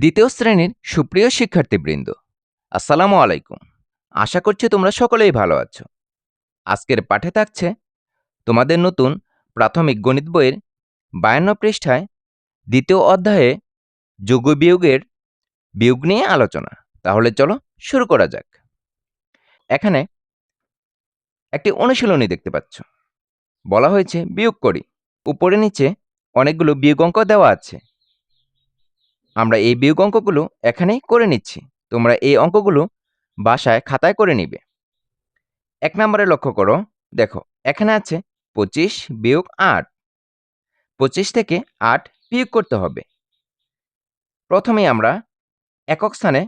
দ্বিতীয় শ্রেণীর সুপ্রিয় শিক্ষার্থীবৃন্দ, আসসালামু আলাইকুম। আশা করছি তোমরা সকলেই ভালো আছো। আজকের পাঠে থাকছে তোমাদের নতুন প্রাথমিক গণিত বইয়ের 52 পৃষ্ঠায় দ্বিতীয় অধ্যায়ে যোগ বিয়োগের বিয়োগ নিয়ে আলোচনা। তাহলে চলো শুরু করা যাক। এখানে একটি অনুশীলনী দেখতে পাচ্ছ। বলা হয়েছে বিয়োগ করি। উপরে নিচে অনেকগুলো বিয়োগ অঙ্ক দেওয়া আছে। আমরা এই বিয়োগ অঙ্কগুলো এখানেই করে নিচ্ছি। তোমরা এই অঙ্কগুলো বাসায় খাতায় করে নিবে। 1 নম্বরে লক্ষ্য করো, দেখো এখানে আছে 25 বিয়োগ 8। 25 থেকে 8 বিয়োগ করতে হবে। প্রথমেই আমরা একক স্থানে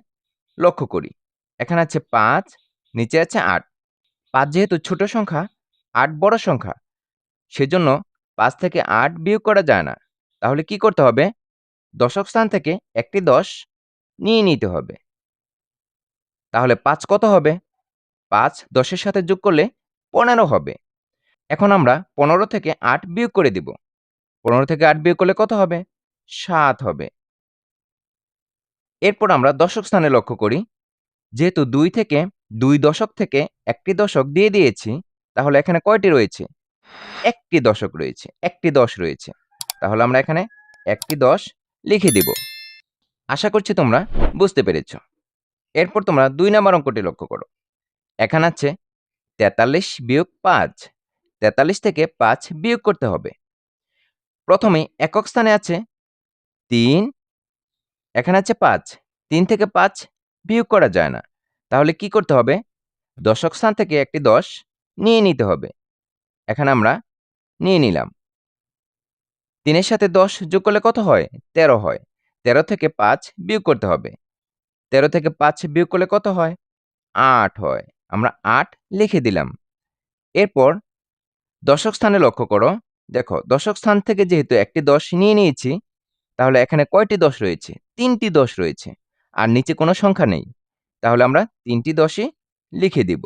লক্ষ্য করি। এখানে আছে 5, নিচে আছে 8। 5 যেহেতু ছোট সংখ্যা, 8 বড় সংখ্যা, সেজন্য 5 থেকে 8 বিয়োগ করা যায় না। তাহলে কি করতে হবে? দশক স্থান থেকে একটি 10 নিয়ে নিতে হবে। তাহলে 5 কত হবে? 5 10 এর সাথে যোগ করলে 15 হবে। এখন আমরা 15 থেকে 8 বিয়োগ করে দিব। 15 থেকে 8 বিয়োগ করলে কত হবে? 7 হবে। এরপর আমরা দশক স্থানে লক্ষ্য করি। যেহেতু 2 দশক থেকে একটি দশক দিয়ে দিয়েছি, তাহলে এখানে কয়টি রয়েছে? একটি দশক রয়েছে, একটি 10 রয়েছে। তাহলে আমরা এখানে একটি 10 লিখে দিব। আশা করছি তোমরা বুঝতে পেরেছ। এরপর তোমরা 2 নম্বর অঙ্কটি লক্ষ্য করো। এখানে আছে 43 বিয়োগ 5। 43 থেকে 5 বিয়োগ করতে হবে। প্রথমে একক স্থানে আছে 3, এখানে আছে 5। 3 থেকে 5 বিয়োগ করা যায় না। তাহলে কি করতে হবে? দশক স্থান থেকে একটি 10 নিয়ে নিতে হবে। এখানে আমরা নিয়ে নিলাম। 3 এর সাথে 10 যোগ করলে কত হয়? 13 হয়। 13 থেকে 5 বিয়োগ করতে হবে। 13 থেকে 5 বিয়োগ করলে কত হয়? 8 হয়। আমরা 8 লিখে দিলাম। এরপর দশক স্থানে লক্ষ্য করো। দেখো দশক স্থান থেকে যেহেতু একটি 10 নিয়ে নিয়েছি, তাহলে এখানে কয়টি 10 রয়েছে? 3টি 10 রয়েছে। আর নিচে কোনো সংখ্যা নেই। তাহলে আমরা 3টি 10ই লিখে দিব।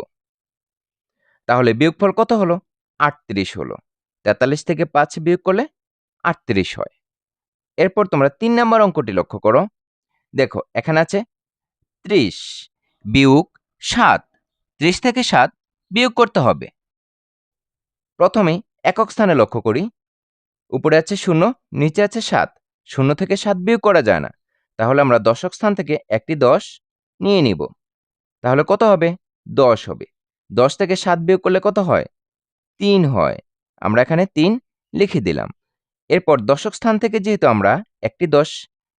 তাহলে বিয়োগফল কত হলো? 38 হলো। 43 থেকে 5 বিয়োগ করলে 38 হয়। এরপর তোমরা 3 নম্বর অঙ্কটি লক্ষ্য করো। দেখো এখানে আছে 30 বিয়োগ 7। 30 থেকে 7 বিয়োগ করতে হবে। প্রথমেই একক স্থানে লক্ষ্য করি। উপরে আছে 0, নিচে আছে 7। 0 থেকে 7 বিয়োগ করা যায় না। তাহলে আমরা দশক স্থান থেকে একটি 10 নিয়ে নিব। তাহলে কত হবে? 10 হবে। 10 থেকে 7 বিয়োগ করলে কত হয়? 3 হয়। আমরা এখানে 3 লিখে দিলাম। এরপর দশক স্থান থেকে যেহেতু আমরা একটি 10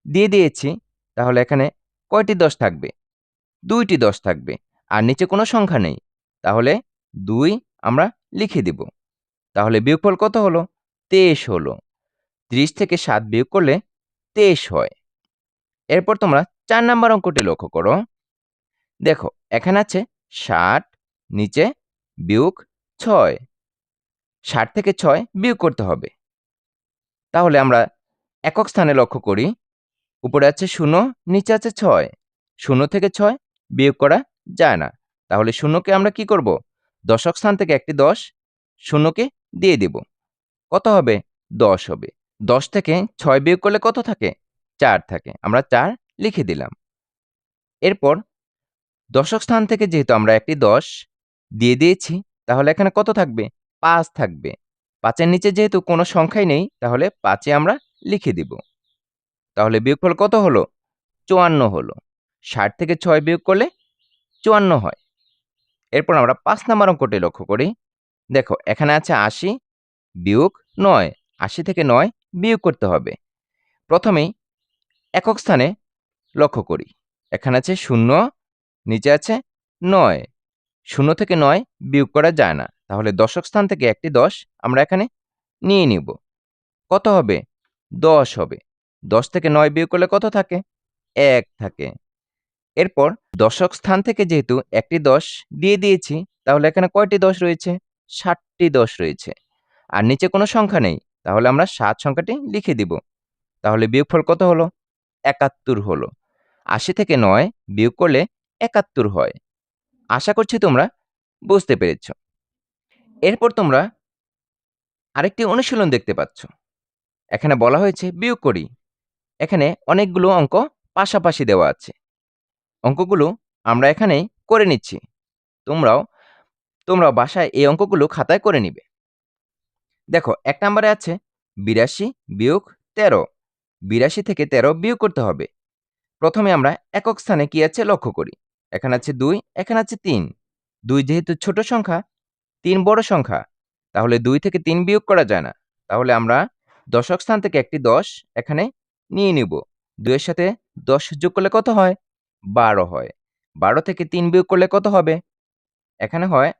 দিয়ে দিয়েছি, তাহলে এখানে কয়টি 10 থাকবে? 2টি 10 থাকবে। আর নিচে কোনো সংখ্যা নেই। তাহলে 2 আমরা লিখে দিব। তাহলে বিয়োগফল কত হলো? 23 হলো। 30 থেকে 7 বিয়োগ করলে 23 হয়। এরপর তোমরা 4 নাম্বার অঙ্কটি লক্ষ্য করো। দেখো এখানে আছে 60, নিচে বিয়োগ 6। 60 থেকে 6 বিয়োগ করতে হবে। তাহলে আমরা একক স্থানে লক্ষ্য করি। উপরে আছে 0, নিচে আছে 6। 0 থেকে 6 বিয়োগ করা যায় না। তাহলে 0কে আমরা কি করব? দশক স্থান থেকে একটি 10 0কে দিয়ে দিব। কত হবে? 10 হবে। 10 থেকে 6 বিয়োগ করলে কত থাকে? 4 থাকে। আমরা 4 লিখে দিলাম। এরপর দশক স্থান থেকে যেহেতু আমরা একটি 10 দিয়ে দিয়েছি, তাহলে এখানে কত থাকবে? 5 থাকবে। 5 এর নিচে যেহেতু কোনো সংখ্যাই নেই, তাহলে 5 আমরা লিখে দিব। তাহলে বিয়োগফল কত হলো? 54 হলো। 60 থেকে 6 বিয়োগ করলে 54 হয়। এরপর আমরা 5 নাম্বার অঙ্কটি লক্ষ্য করি। দেখো এখানে আছে 80 বিয়োগ 9। 80 থেকে 9 বিয়োগ করতে হবে। প্রথমেই একক স্থানে লক্ষ্য করি। এখানে আছে 0, নিচে আছে 9। 0 থেকে 9 বিয়োগ করা যায় না। তাহলে দশক স্থান থেকে একটি 10 আমরা এখানে নিয়ে নিব। কত হবে? 10 হবে। 10 থেকে 9 বিয়োগ করলে কত থাকে? 1 থাকে। এরপর দশক স্থান থেকে যেহেতু একটি 10 দিয়ে দিয়েছি, তাহলে এখানে কয়টি 10 রয়েছে? 7টি 10 রয়েছে। আর নিচে কোনো সংখ্যা নেই। তাহলে আমরা 7 সংখ্যাটি লিখে দিব। তাহলে বিয়োগফল কত হলো? 71 হলো। 80 থেকে 9 বিয়োগ করলে 71 হয়। আশা করছি তোমরা বুঝতে পেরেছ। এরপর তোমরা আরেকটি অনুশীলন দেখতে পাচ্ছ। এখানে বলা হয়েছে বিয়োগ করি। এখানে অনেকগুলো অঙ্ক পাশাপাশি দেওয়া আছে। অঙ্কগুলো আমরা এখানেই করে নিচ্ছি। তোমরাও বাসায় এই অঙ্কগুলো খাতায় করে নিবে। দেখো ১ নম্বরে আছে ৮২ বিয়োগ ১৩। ৮২ থেকে ১৩ বিয়োগ করতে হবে। প্রথমে আমরা একক স্থানে কি আছে লক্ষ্য করি। এখানে আছে ২, এখানে আছে ৩। ২ যেহেতু ছোট সংখ্যা, ৩ বড় সংখ্যা, তাহলে ২ থেকে ৩ বিয়োগ করা যায় না। তাহলে আমরা দশক স্থান থেকে একটি ১০ এখানে নিয়ে নিব। ২ এর সাথে ১০ যোগ করলে কত হয়? ১২ হয়। ১২ থেকে ৩ বিয়োগ করলে কত হবে? এখানে হয়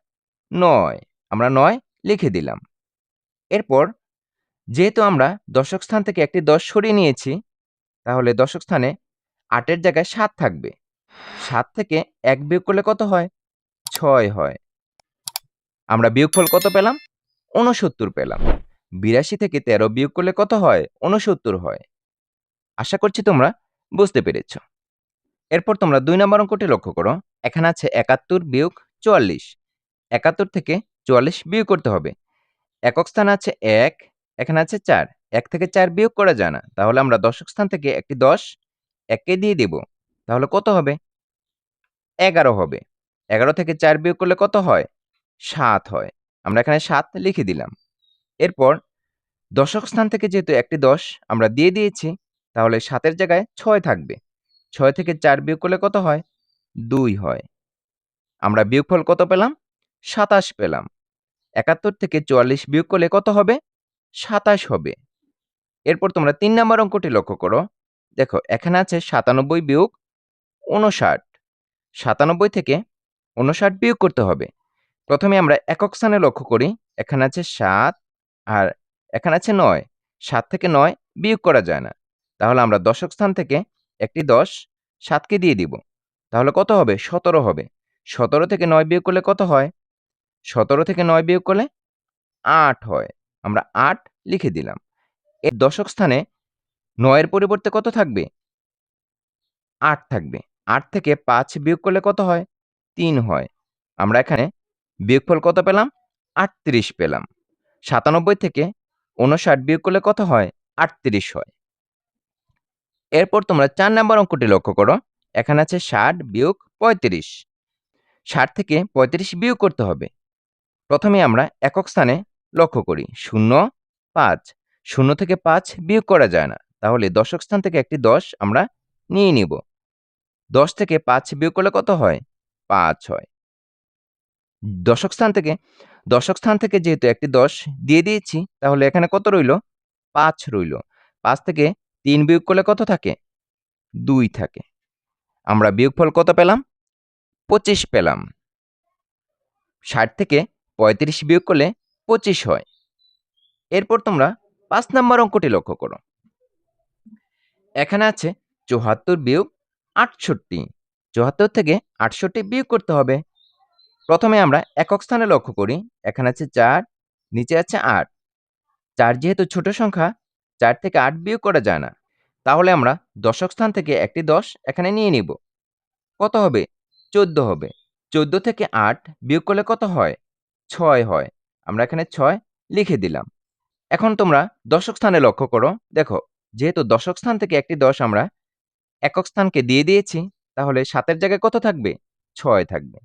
৯। আমরা ৯ লিখে দিলাম। এরপর যেহেতু আমরা দশক স্থান থেকে একটি ১০ সরিয়ে নিয়েছি, তাহলে দশক স্থানে ৮ এর জায়গায় ৭ থাকবে। ৭ থেকে ১ বিয়োগ করলে কত হয়? ৬ হয়। আমরা বিয়োগফল কত পেলাম? ৬৯ পেলাম। ৮২ থেকে ১৩ বিয়োগ করলে কত হয়? ৬৯ হয়। আশা করছি তোমরা বুঝতে পেরেছ। এরপর তোমরা ২ নম্বর অঙ্কটি লক্ষ্য করো। এখানে আছে ৭১ বিয়োগ ৪৪। ৭১ থেকে ৪৪ বিয়োগ করতে হবে। একক স্থানে আছে ১, এখানে আছে ৪। ১ থেকে ৪ বিয়োগ করা যায় না। তাহলে আমরা দশক স্থান থেকে একটি ১০ ১ কে দিয়ে দেব। তাহলে কত হবে? ১১ হবে। ১১ থেকে ৪ বিয়োগ করলে কত হয়? ৭ হয়। আমরা এখানে ৭ লিখে দিলাম। এরপর দশক স্থান থেকে যেহেতু একটি ১০ আমরা দিয়ে দিয়েছি, তাহলে ৭ এর জায়গায় ৬ থাকবে। ৬ থেকে ৪ বিয়োগ করলে কত হয়? ২ হয়। আমরা বিয়োগফল কত পেলাম? ২৭ পেলাম। ৭১ থেকে ৪৪ বিয়োগ করলে কত হবে? ২৭ হবে। এরপর তোমরা ৩ নম্বর অঙ্কটি লক্ষ্য করো। দেখো এখানে আছে ৯৭ বিয়োগ ৫৯। ৯৭ থেকে ৫৯ বিয়োগ করতে হবে। প্রথমে আমরা একক স্থানে লক্ষ্য করি। এখানে আছে ৭ আর এখানে আছে ৯। ৭ থেকে ৯ বিয়োগ করা যায় না। তাহলে আমরা দশক স্থান থেকে একটি ১০ ৭ কে দিয়ে দিব। তাহলে কত হবে? ১৭ হবে। ১৭ থেকে ৯ বিয়োগ করলে কত হয়? ১৭ থেকে ৯ বিয়োগ করলে ৮ হয়। আমরা ৮ লিখে দিলাম। এর দশক স্থানে ৯ এর পরিবর্তে কত থাকবে? ৮ থাকবে। ৮ থেকে ৫ বিয়োগ করলে কত হয়? ৩ হয়। আমরা এখানে বিয়োগফল কত পেলাম? ৩৮ পেলাম। ৯৭ থেকে ৫৯ বিয়োগ করলে কত হয়? ৩৮ হয়। এরপর তোমরা ৪ নম্বর অঙ্কটি লক্ষ্য করো। এখানে আছে ৬০ বিয়োগ ৩৫। ৬০ থেকে ৩৫ বিয়োগ করতে হবে। প্রথমে আমরা একক স্থানে লক্ষ্য করি। ০, ৫। ০ থেকে ৫ বিয়োগ করা যায় না। তাহলে দশক স্থান থেকে একটি ১০ আমরা নিয়ে নিব। ১০ থেকে ৫ বিয়োগ করলে কত হয়? ৫ হয়। দশক স্থান থেকে যেহেতু একটি ১০ দিয়ে দিয়েছি, তাহলে এখানে কত রইল? ৫ রইল। ৫ থেকে ৩ বিয়োগ করলে কত থাকে? ২ থাকে। আমরা বিয়োগফল কত পেলাম? ২৫ পেলাম। ৬০ থেকে ৩৫ বিয়োগ করলে ২৫ হয়। এরপর তোমরা ৫ নম্বর অঙ্কটি লক্ষ্য করো। এখানে আছে ৭৪ বিয়োগ ৬৮। ৭৪ থেকে ৬৮ বিয়োগ করতে হবে। প্রথমে আমরা একক স্থানে লক্ষ্য করি। এখানে আছে ৪, নিচে আছে ৮। ৪ যেহেতু ছোট সংখ্যা, ৪ থেকে ৮ বিয়োগ করা যায় না। তাহলে আমরা দশক স্থান থেকে একটি ১০ এখানে নিয়ে নিব। কত হবে? ১৪ হবে। ১৪ থেকে ৮ বিয়োগ করলে কত হয়? ৬ হয়। আমরা এখানে ৬ লিখে দিলাম। এখন তোমরা দশক স্থানে লক্ষ্য করো। দেখো, যেহেতু দশক স্থান থেকে একটি ১০ আমরা একক স্থানকে দিয়ে দিয়েছি, তাহলে ৭ এর জায়গায় কত থাকবে? ৬ থাকবে।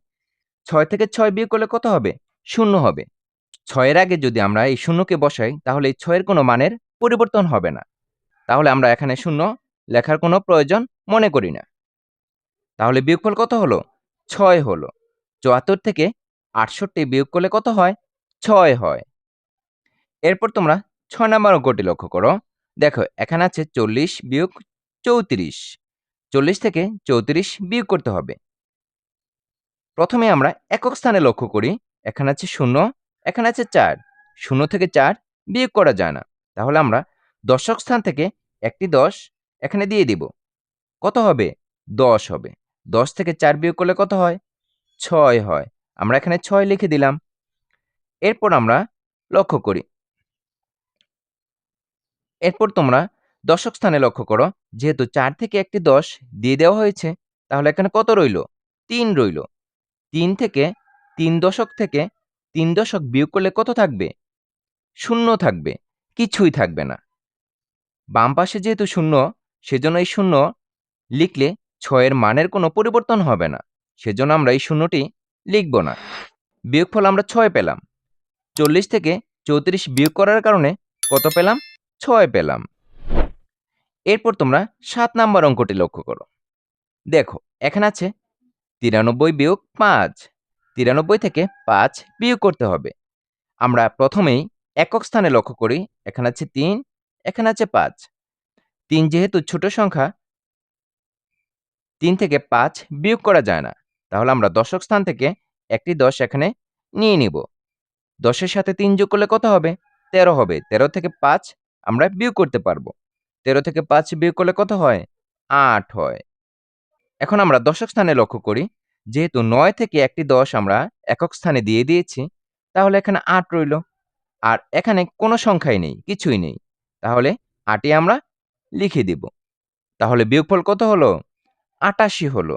৬ থেকে ৬ বিয়োগ করলে কত হবে? ০ হবে। ৬ এর আগে যদি আমরা এই ০ কে বসাই, তাহলে এই ৬ এর কোনো মানের পরিবর্তন হবে না। তাহলে আমরা এখানে ০ লেখার কোনো প্রয়োজন মনে করি না। তাহলে বিয়োগফল কত হলো? ৬ হলো। ৭৪ থেকে ৬৮ বিয়োগ করলে কত হয়? ৬ হয়। এরপর তোমরা ৬ নম্বর অঙ্কটি লক্ষ্য করো। দেখো এখানে আছে ৪০ বিয়োগ ৩৪। ৪০ থেকে ৩৪ বিয়োগ করতে হবে। প্রথমে আমরা একক স্থানে লক্ষ্য করি। এখানে আছে ০, এখানে আছে ৪। ০ থেকে ৪ বিয়োগ করা যায় না। তাহলে আমরা দশক স্থান থেকে একটি ১০ এখানে দিয়ে দিব। কত হবে? ১০ হবে। ১০ থেকে ৪ বিয়োগ করলে কত হয়? ৬ হয়। আমরা এখানে ৬ লিখে দিলাম। এরপর আমরা লক্ষ্য করি। এরপর তোমরা দশক স্থানে লক্ষ্য করো। যেহেতু ৪ থেকে একটি ১০ দিয়ে দেওয়া হয়েছে, তাহলে এখানে কত রইল? ৩ রইল। ৩ থেকে ৩ দশক থেকে ৩ দশক বিয়োগ করলে কত থাকবে? ০ থাকবে। কিছুই থাকবে না। বাম পাশে যেহেতু ০, সেজন্য এই ০ লিখলে 6 এর মানের কোনো পরিবর্তন হবে না, সেজন্য আমরা এই শূন্যটি লিখব না। বিয়োগফল আমরা 6 পেলাম। 40 থেকে 34 বিয়োগ করার কারণে কত পেলাম? 6 পেলাম। এরপর তোমরা 7 নাম্বার অঙ্কটি লক্ষ্য করো। দেখো এখানে আছে 93 বিয়োগ 5। 93 থেকে 5 বিয়োগ করতে হবে। আমরা প্রথমেই একক স্থানে লক্ষ্য করি। এখানে আছে 3, এখানে আছে 5। 3 যেহেতু ছোট সংখ্যা, 3 থেকে 5 বিয়োগ করা যায় না। তাহলে আমরা দশক স্থান থেকে একটি 10 এখানে নিয়ে নিব। 10 এর সাথে 3 যোগ করলে কত হবে? 13 হবে। 13 থেকে 5 আমরা বিয়োগ করতে পারবো। 13 থেকে 5 বিয়োগ করলে কত হয়? 8 হয়। এখন আমরা দশক স্থানে লক্ষ্য করি। যেহেতু 9 থেকে একটি 10 আমরা একক স্থানে দিয়ে দিয়েছি, তাহলে এখানে 8 রইল। আর এখানে কোনো সংখ্যাই নেই, কিছুই নেই। তাহলে 8ই আমরা লিখে দিব। তাহলে বিয়োগফল কত হলো? 88 হলো।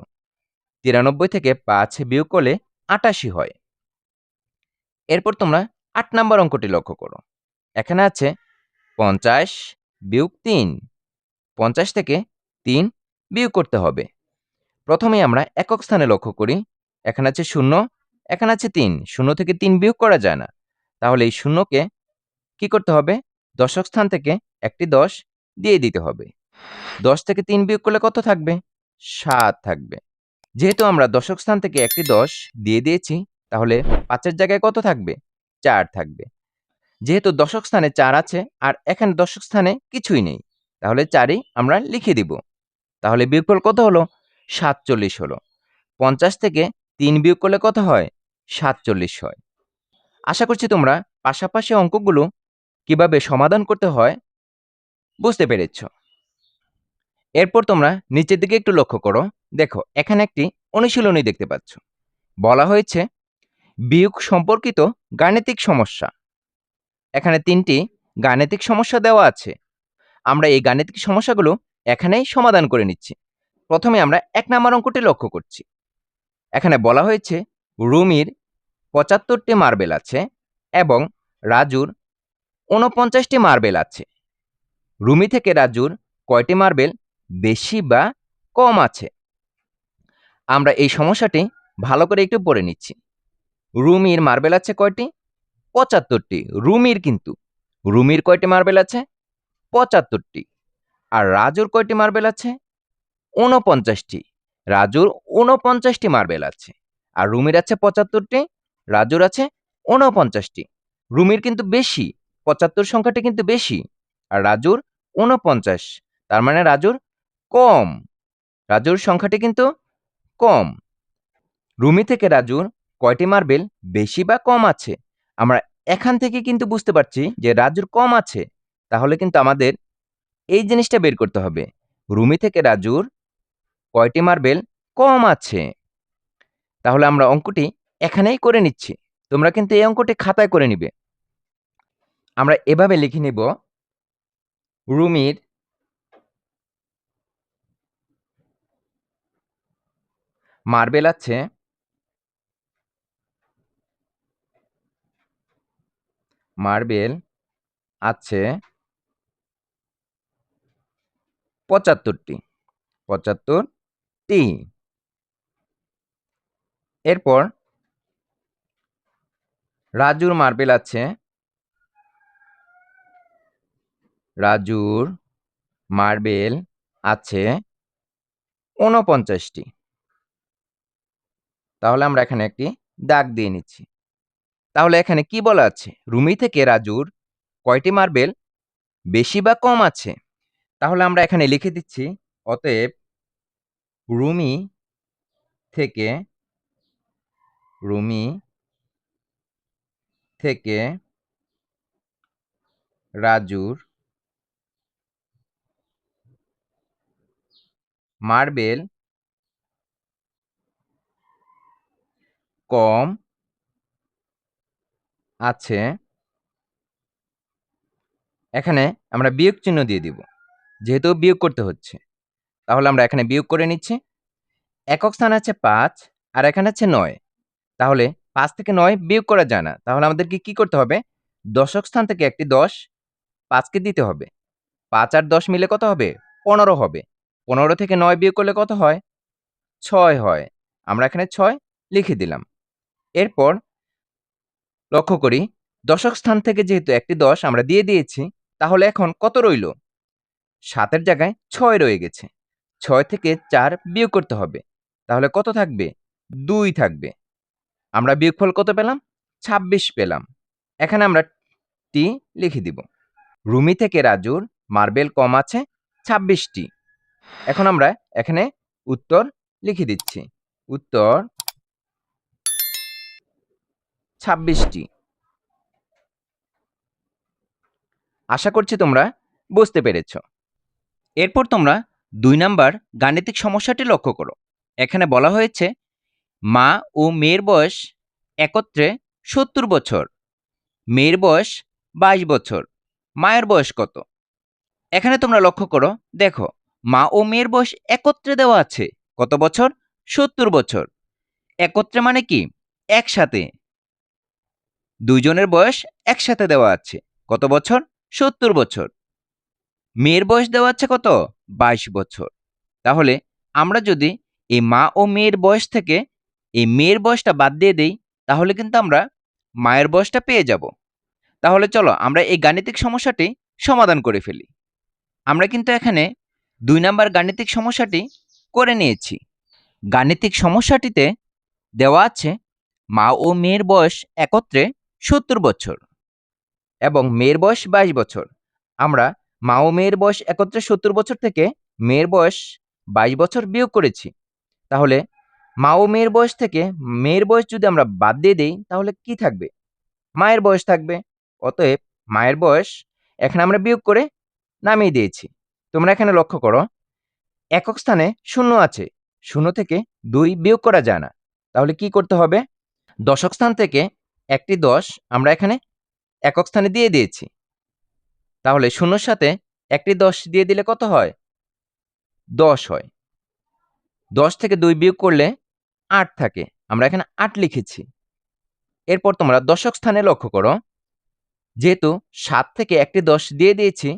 93 থেকে 5 বিয়োগ করলে 88 হয়। এরপর তোমরা 8 নাম্বার অঙ্কটি লক্ষ্য করো। এখানে আছে 50 বিয়োগ 3। 50 থেকে 3 বিয়োগ করতে হবে। প্রথমেই আমরা একক স্থানে লক্ষ্য করি। এখানে আছে 0, এখানে আছে 3। 0 থেকে 3 বিয়োগ করা যায় না। তাহলে এই শূন্যকে কি করতে হবে? দশক স্থান থেকে একটি 10 দিয়ে দিতে হবে। 10 থেকে 3 বিয়োগ করলে কত থাকবে? 7 থাকবে। যেহেতু আমরা দশক স্থান থেকে একটি 10 দিয়ে দিয়েছি, তাহলে 5 এর জায়গায় কত থাকবে? 4 থাকবে। যেহেতু দশক স্থানে 4 আছে আর এখানে দশক স্থানে কিছুই নেই, তাহলে 4ই আমরা লিখে দিব। তাহলে বিয়োগফল কত হলো? 47 হলো। 50 থেকে 3 বিয়োগ করলে কত হয়? 47 হয়। আশা করছি তোমরা পাশাপাশি অঙ্কগুলো কিভাবে সমাধান করতে হয় বুঝতে পেরেছ। এরপর তোমরা নিচের দিকে একটু লক্ষ্য করো। দেখো এখানে একটি অনুশীলনী দেখতে পাচ্ছ। বলা হয়েছে বিয়োগ সম্পর্কিত গাণিতিক সমস্যা। এখানে 3টি গাণিতিক সমস্যা দেওয়া আছে। আমরা এই গাণিতিক সমস্যাগুলো এখানেই সমাধান করে নিচ্ছি। প্রথমে আমরা 1 নাম্বার অঙ্কটি লক্ষ্য করছি। এখানে বলা হয়েছে রুমির 75টি মার্বেল আছে এবং রাজুর 49টি মার্বেল আছে। রুমি থেকে রাজুর কয়টি মার্বেল বেশি বা কম আছে? আমরা এই সমস্যাটি ভালো করে একটু পড়ে নিচ্ছি। রুমির মার্বেল আছে কয়টি? 75টি। রুমির কয়টি মার্বেল আছে? 75টি। আর রাজুর কয়টি মার্বেল আছে? 49টি। রাজুর 49টি মার্বেল আছে। আর রুমির আছে 75টি, রাজুর আছে 49টি। রুমির কিন্তু বেশি, 75 সংখ্যাটি কিন্তু বেশি। আর রাজুর 49, তার মানে রাজুর কম। রাজুর সংখ্যাটি কিন্তু কম। রুমি থেকে রাজুর কয়টি মার্বেল বেশি বা কম আছে? আমরা এখান থেকে কিন্তু বুঝতে পারছি যে রাজুর কম আছে। তাহলে কিন্তু আমাদের এই জিনিসটা বের করতে হবে। রুমি থেকে রাজুর কয়টি মার্বেল কম আছে? তাহলে আমরা অঙ্কটি এখানেই করে নিচ্ছি। তোমরা কিন্তু এই অঙ্কটি খাতায় করে নিবে। আমরা এভাবে লিখে নিব, রুমির মার্বেল আছে 75টি। এরপর রাজুর মার্বেল আছে 49টি। তাহলে আমরা এখানে একটি দাগ দিয়ে নিচ্ছি। তাহলে এখানে কি বলা আছে? রুমি থেকে রাজুর কয়টি মার্বেল বেশি বা কম আছে? তাহলে আমরা এখানে লিখে দিচ্ছি, অতএব রুমি থেকে রাজুর মার্বেল কম আছে। এখানে আমরা বিয়োগ চিহ্ন দিয়ে দিব, যেহেতু বিয়োগ করতে হচ্ছে। তাহলে আমরা এখানে বিয়োগ করে নিচ্ছি। একক স্থান আছে 5 আর এখানে আছে 9। তাহলে 5 থেকে 9 বিয়োগ করা যায় না। তাহলে আমাদেরকে কি করতে হবে? দশক স্থান থেকে একটি 10 5কে দিতে হবে। 5 আর 10 মিলে কত হবে? 15 হবে। 15 থেকে 9 বিয়োগ করলে কত হয়? 6 হয়। আমরা এখানে 6 লিখে দিলাম। এরপর লক্ষ্য করি, দশক স্থান থেকে যেহেতু একটি 10 আমরা দিয়ে দিয়েছি, তাহলে এখন কত রইল? 7 এর জায়গায় 6 রয়ে গেছে। 6 থেকে 4 বিয়োগ করতে হবে। তাহলে কত থাকবে? 2 থাকবে। আমরা বিয়োগফল কত পেলাম? 26 পেলাম। এখানে আমরা টি লিখে দিব। রুমি থেকে রাজুর মার্বেল কম আছে 26টি। এখন আমরা এখানে উত্তর লিখে দিচ্ছি। উত্তর 26টি। আশা করছি তোমরা বুঝতে পেরেছ। এরপর তোমরা 2 নাম্বার গাণিতিক সমস্যাটি লক্ষ্য করো। এখানে বলা হয়েছে মা ও মেয়ের বয়স একত্রে 70 বছর, মেয়ের বয়স 22 বছর। মায়ের বয়স কত? এখানে তোমরা লক্ষ্য করো, দেখো মা ও মেয়ের বয়স একত্রে দেওয়া আছে। কত বছর? 70 বছর। একত্রে মানে কি? একসাথে। দুইজনের বয়স একসাথে দেওয়া আছে। কত বছর? 70 বছর। মেয়ের বয়স দেওয়া আছে কত? 22 বছর। তাহলে আমরা যদি এই মা ও মেয়ের বয়স থেকে এই মেয়ের বয়সটা বাদ দিয়ে দেই, তাহলে কিন্তু আমরা মায়ের বয়সটা পেয়ে যাব। তাহলে চলো আমরা এই গাণিতিক সমস্যাটি সমাধান করে ফেলি। আমরা কিন্তু এখানে 2 নাম্বার গাণিতিক সমস্যাটি করে নিয়েছি। গাণিতিক সমস্যাটিতে দেওয়া আছে মা ও মেয়ের বয়স একত্রে 70 বছর এবং মেয়ের বয়স 22 বছর। আমরা মা ও মেয়ের বয়স একত্রে 70 বছর থেকে মেয়ের বয়স 22 বছর বিয়োগ করেছি। তাহলে মা ও মেয়ের বয়স থেকে মেয়ের বয়স যদি আমরা বাদ দিয়ে দেই, তাহলে কি থাকবে? মায়ের বয়স থাকবে। অতএব মায়ের বয়স এখানে আমরা বিয়োগ করে নামিয়ে দিয়েছি। তোমরা এখানে লক্ষ্য করো, একক স্থানে শূন্য আছে। শূন্য থেকে 2 বিয়োগ করা যায় না। তাহলে কি করতে হবে? দশক স্থান থেকে একটি 10 আমরা এখানে একক স্থানে দিয়ে দিয়েছি। তাহলে শূন্যর সাথে একটি 10 দিয়ে দিলে কত হয়? 10 হয়। 10 থেকে 2 বিয়োগ করলে 8 থাকে। আমরা এখানে 8 লিখেছি। এরপর তোমরা দশক স্থানে লক্ষ্য করো, যেহেতু 7 থেকে একটি 10 দিয়ে দিয়েছি,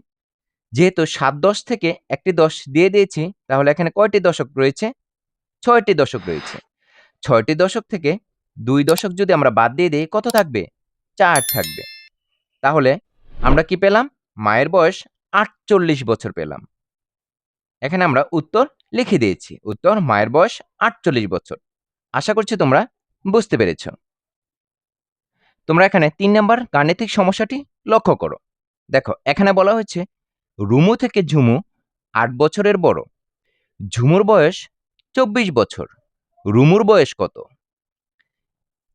যেহেতু 7 10 থেকে একটি 10 দিয়ে দিয়েছি, তাহলে এখানে কয়টি দশক রয়েছে? 6টি দশক রয়েছে। 6টি দশক থেকে 2 দশক যদি আমরা বাদ দিয়ে দিই, কত থাকবে? 4 থাকবে। তাহলে আমরা কি পেলাম? মায়ের বয়স 48 বছর পেলাম। এখানে আমরা উত্তর লিখে দিয়েছি। উত্তর মায়ের বয়স 48 বছর। আশা করছি তোমরা বুঝতে পেরেছ। তোমরা এখানে 3 নাম্বার গাণিতিক সমস্যাটি লক্ষ্য করো। দেখো এখানে বলা হয়েছে রুমু থেকে ঝুমু 8 বছরের বড়। ঝুমুর বয়স 24 বছর। রুমুর বয়স কত?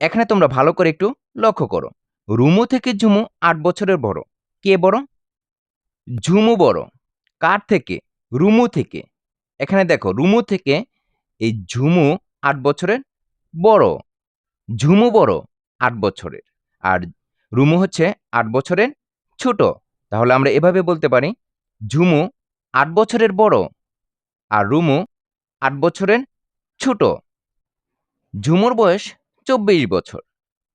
এখানে তোমরা ভালো করে একটু লক্ষ্য করো। রুমু থেকে ঝুমু 8 বছরের বড়। কে বড়? ঝুমু বড়। কার থেকে? রুমু থেকে। এখানে দেখো রুমু থেকে এই ঝুমু 8 বছরের বড়। ঝুমু বড় 8 বছরের। আর রুমু হচ্ছে 8 বছরের ছোট। তাহলে আমরা এভাবে বলতে পারি ঝুমু 8 বছরের বড় আর রুমু 8 বছরের ছোট। ঝুমুর বয়স 24 বছর।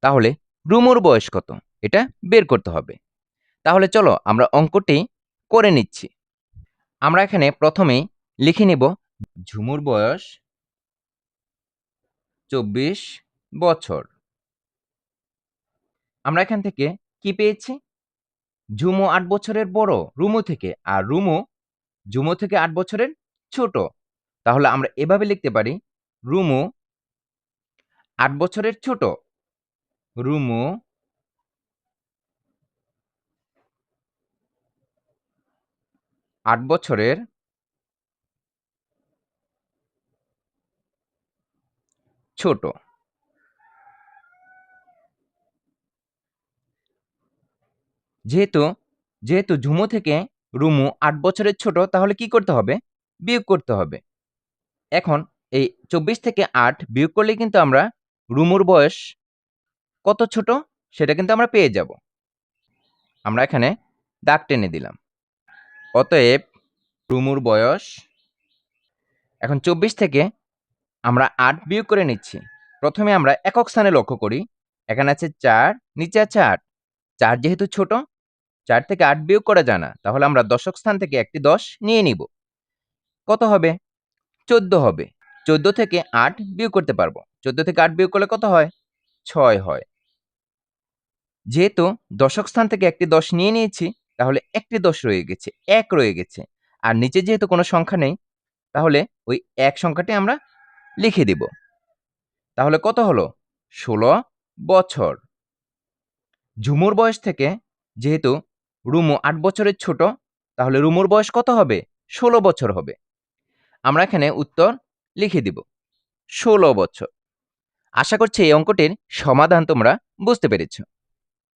তাহলে রুমুর বয়স কত? এটা বের করতে হবে। তাহলে চলো আমরা অঙ্কটি করে নিচ্ছি। আমরা এখানে প্রথমেই লিখে নেব ঝুমুর বয়স 24 বছর। আমরা এখান থেকে কি পেয়েছি? ঝুমু 8 বছরের বড় রুমু থেকে, আর রুমু ঝুমু থেকে 8 বছরের ছোট। তাহলে আমরা এভাবে লিখতে পারি রুমু 8 বছরের ছোট। রুমু 8 বছরের ছোট। যেহেতু যেহেতু ঝুমু থেকে রুমু 8 বছরের ছোট, তাহলে কি করতে হবে? বিয়োগ করতে হবে। এখন এই 24 থেকে 8 বিয়োগ করলে কিন্তু আমরা রুমুর বয়স কত ছোট সেটা কিন্তু আমরা পেয়ে যাব। আমরা এখানে দাগ টেনে দিলাম। অতএব রুমুর বয়স, এখন 24 থেকে আমরা 8 বিয়োগ করে নিচ্ছি। প্রথমে আমরা একক স্থানে লক্ষ্য করি। এখানে আছে 4, নিচে আছে 8। 4 যেহেতু ছোট, 4 থেকে 8 বিয়োগ করা যায় না। তাহলে আমরা দশক স্থান থেকে একটি 10 নিয়ে নিব। কত হবে? 14 হবে। 14 থেকে 8 বিয়োগ করতে পারবো। 14 থেকে 8 বিয়োগ করলে কত হয়? 6 হয়। যেহেতু দশক স্থান থেকে একটি 10 নিয়ে নিয়েছি, তাহলে একটি 10 রয়ে গেছে, 1 রয়ে গেছে। আর নিচে যেহেতু কোনো সংখ্যা নেই, তাহলে ওই 1 সংখ্যাটি আমরা লিখে দিব। তাহলে কত হলো? 16 বছর। ঝুমুর বয়স থেকে যেহেতু রুমু 8 বছরের ছোট, তাহলে রুমুর বয়স কত হবে? 16 বছর হবে। আমরা এখানে উত্তর লিখে দিব 16 বছর। আশা করছি এই অঙ্কটির সমাধান তোমরা বুঝতে পেরেছ।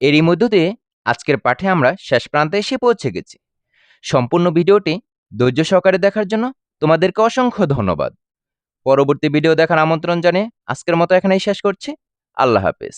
এরই মধ্য দিয়ে আজকের পাঠে আমরা শেষ প্রান্তে এসে পৌঁছে গেছি। সম্পূর্ণ ভিডিওটি ধৈর্য সহকারে দেখার জন্য তোমাদেরকে অসংখ্য ধন্যবাদ। পরবর্তী ভিডিও দেখার আমন্ত্রণ জানিয়ে আজকের মতো এখানেই শেষ করছি। আল্লাহ হাফেজ।